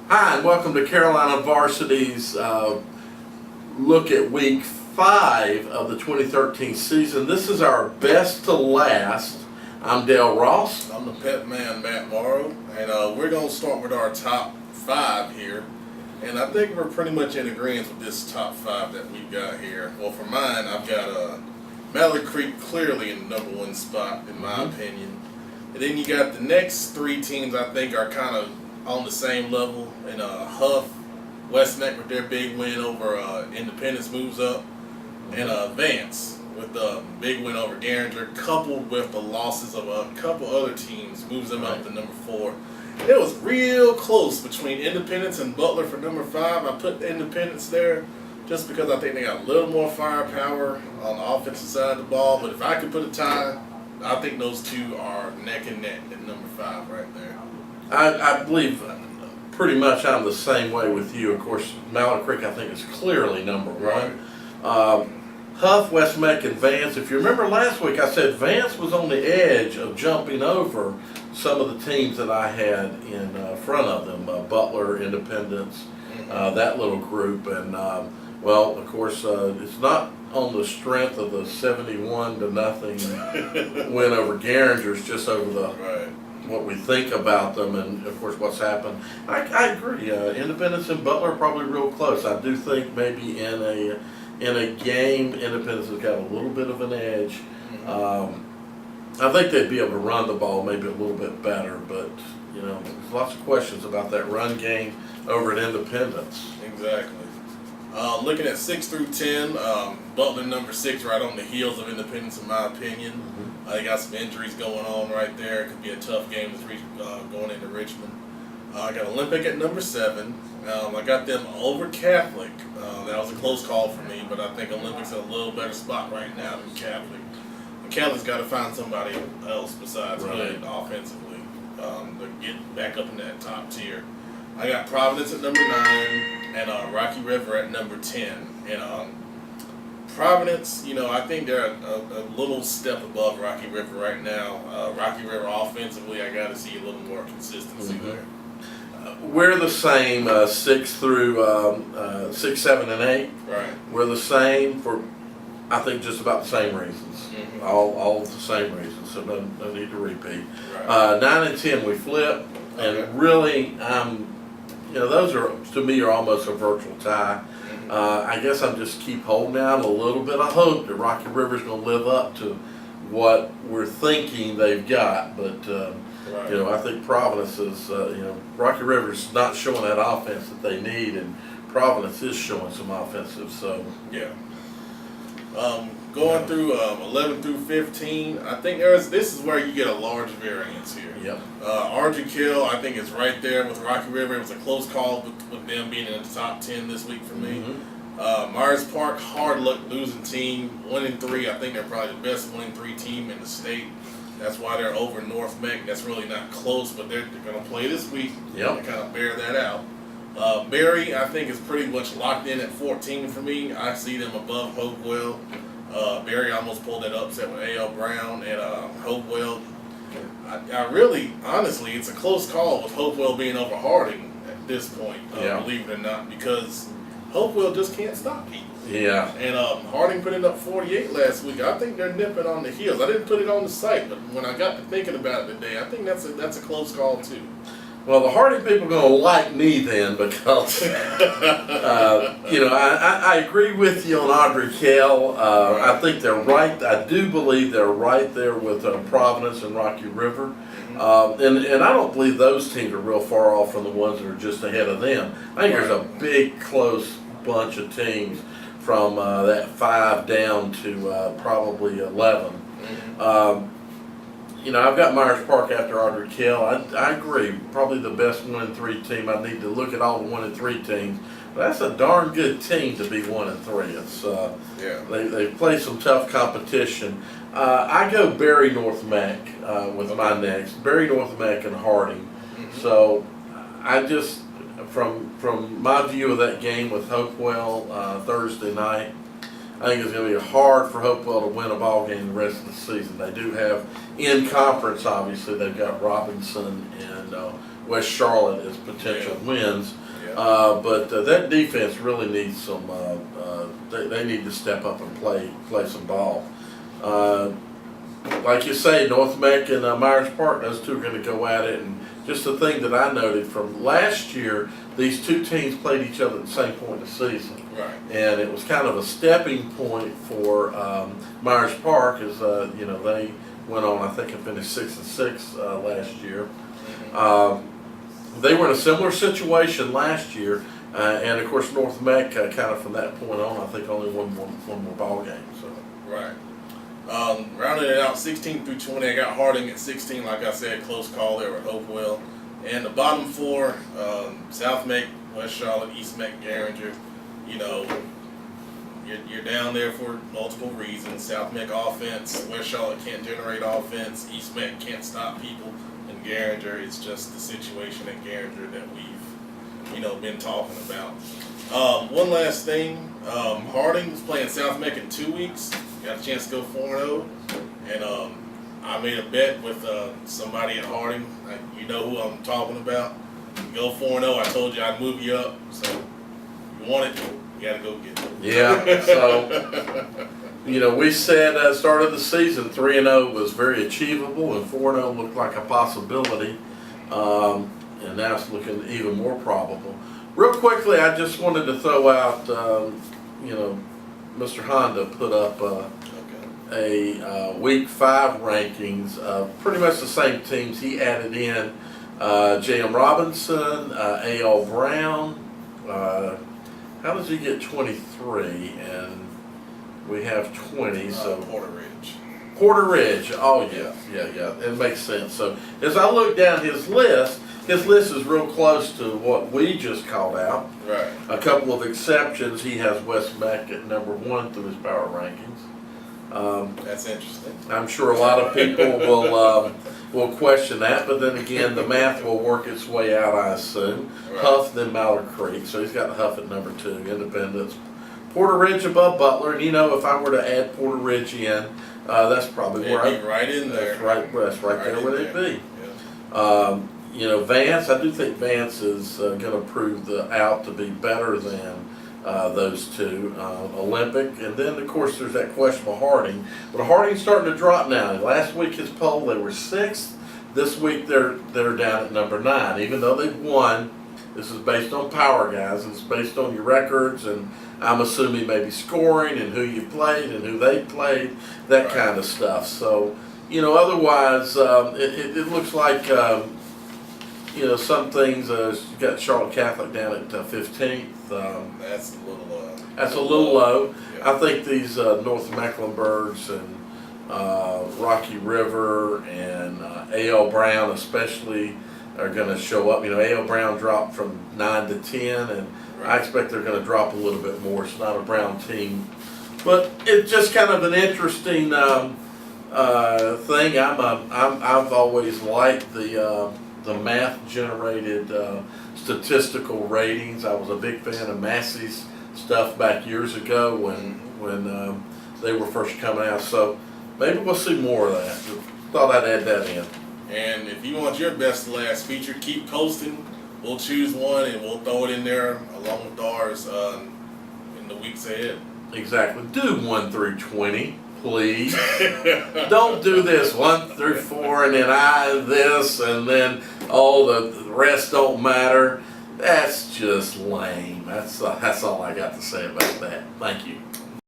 Hi, and welcome to Carolina Varsity's look at week 5 of the 2013 season. This is our best to last. I'm Dale Ross. I'm the pet man, Matt Morrow, and we're going to start with our top 5 here. And I think we're pretty much in agreement with this top 5 that we've got here. Well, for mine, I've got Mecklenburg Creek clearly in the number 1 spot, in my opinion. And then you got the next 3 teams I think are kind of on the same level. And Huff, West Meck with their big win over Independence moves up. And Vance with the big win over Garinger, coupled with the losses of a couple other teams, moves them up to number 4. It was real close between Independence and Butler for number 5. I put Independence there just because I think they got a little more firepower on the offensive side of the ball. But if I could put a tie, I think those two are neck and neck at number 5 right there. I believe pretty much I'm the same way with you. Of course, Mecklenburg Creek I think is clearly number 1. Huff, West Meck, and Vance. If you remember last week, I said Vance was on the edge of jumping over some of the teams that I had in front of them, Butler, Independence, that little group. And, well, of course, it's not on the strength of the 71-0 win over Garinger. It's just over the what we think about them and, of course, what's happened. I agree. Independence and Butler are probably real close. I do think maybe in a game, Independence has got a little bit of an edge. I think they'd be able to run the ball maybe a little bit better, but you know, there's lots of questions about that run game over at Independence. Exactly. Looking at 6 through 10, Butler number 6, right on the heels of Independence, in my opinion. They got some injuries going on right there. It could be a tough game to reach going into Richmond. I got Olympic at number 7. I got them over Catholic. That was a close call for me, but I think Olympic's in a little better spot right now than Catholic. And Catholic's got to find somebody else besides Hood offensively to get back up in that top tier. I got Providence at number 9 and Rocky River at number 10. And Providence, you know, I think they're a little step above Rocky River right now. Rocky River offensively, I got to see a little more consistency there. We're the same 6 through 6, 7, and 8. Right. We're the same for, I think, just about the same reasons. All the same reasons. So no need to repeat. Right. 9 and 10 we flip, and really, you know, those are to me are almost a virtual tie. I guess I'm just keep holding out a little bit of hope that Rocky River's going to live up to what we're thinking they've got, but. You know, I think Providence is, you know, Rocky River's not showing that offense that they need, and Providence is showing some offensive, so. Yeah. Going through 11 through 15, I think this is where you get a large variance here. Yep. Ardrey Kill, I think, is right there with Rocky River. It was a close call with them being in the top 10 this week for me. Myers Park, hard luck losing team, 1 and 3. I think they're probably the best 1 and 3 team in the state. That's why they're over North Meck. That's really not close, but they're going to play this week to kind of bear that out. Berry, I think, is pretty much locked in at 14 for me. I see them above Hopewell. Berry almost pulled that upset with A.L. Brown and Hopewell. I really, honestly, it's a close call with Hopewell being over Harding at this point, believe it or not, because Hopewell just can't stop people. Yeah. And Harding put it up 48 last week. I think they're nipping on the heels. I didn't put it on the site, but when I got to thinking about it today, I think that's a close call too. Well, the Harding people are going to like me then because, you know, I agree with you on Ardrey Kell. I think they're right. I do believe they're right there with Providence and Rocky River. And I don't believe those teams are real far off from the ones that are just ahead of them. I think there's a big, close bunch of teams from that 5 down to probably 11. You know, I've got Myers Park after Ardrey Kell. I agree, probably the best 1 and 3 team. I need to look at all the 1 and 3 teams. But that's a darn good team to be 1 and 3. It's they play some tough competition. I go Berry North Meck with my next. Berry North Meck and Harding. So I just from my view of that game with Hopewell Thursday night, I think it's going to be hard for Hopewell to win a ball game the rest of the season. They do have in conference, obviously, they've got Robinson and West Charlotte as potential wins. Yeah. But that defense really needs some. They need to step up and play some ball. Like you say, North Meck and Myers Park, those two are going to go at it. And just the thing that I noted from last year, these two teams played each other at the same point in the season. Right. And it was kind of a stepping point for Myers Park, as they went on, I think, and finished 6-6 last year. They were in a similar situation last year, and of course North Meck kind of from that point on, I think only one more ball game. So. Right. Rounding it out, 16 through 20, I got Harding at 16. Like I said, close call there with Hopewell. And the bottom four, South Meck, West Charlotte, East Meck, Garinger. You know, you're down there for multiple reasons. South Meck offense, West Charlotte can't generate offense, East Meck can't stop people, and Garinger, it's just the situation at Garinger that we've, been talking about. One last thing, Harding is playing South Meck in 2 weeks. Got a chance to go 4-0, and I made a bet with somebody at Harding. You know who I'm talking about. You go 4-0. I told you I'd move you up, so if you want it, you got to go get it. Yeah. So, we said start of the season 3-0 was very achievable, and 4-0 looked like a possibility, and now it's looking even more probable. Real quickly, I just wanted to throw out, Mr. Honda put up a Week 5 rankings of pretty much the same teams. He added in J.M. Robinson, A.L. Brown. How does he get 23? And we have 20. So Porter Ridge. Porter Ridge. Oh yeah. It makes sense. So as I look down his list is real close to what we just called out. Right. A couple of exceptions. He has West Meck at number 1 through his power rankings. That's interesting. I'm sure a lot of people will question that, but then again, the math will work its way out, I assume. Right. Huff, then Mallard Creek. So he's got Huff at number 2, Independence. Porter Ridge above Butler, and if I were to add Porter Ridge in, that's probably They'd where be right in there. That's right there where they'd be. Yeah. Vance, I do think Vance is going to prove out to be better than those two, Olympic, and then of course there's that question of Harding. But Harding's starting to drop now. Last week his poll they were 6th. This week they're down at number 9. Even though they've won, this is based on power, guys. It's based on your records, and I'm assuming maybe scoring and who you played and who they played, that kind of stuff. So otherwise it looks like. Some things, you got Charlotte Catholic down at 15th. That's a little low. Yeah. I think these North Mecklenburgs and Rocky River and A.L. Brown especially are going to show up. A.L. Brown dropped from 9 to 10, and I expect they're going to drop a little bit more. It's not a Brown team. But it's just kind of an interesting thing. I've always liked the math-generated statistical ratings. I was a big fan of Massey's stuff back years ago when they were first coming out. So maybe we'll see more of that. Thought I'd add that in. And if you want your best last feature, keep coasting. We'll choose one and we'll throw it in there along with ours in the weeks ahead. Exactly. Do 1 through 20. Please. Don't do this 1 through 4 and then this and then the rest don't matter. That's just lame. That's all I got to say about that. Thank you.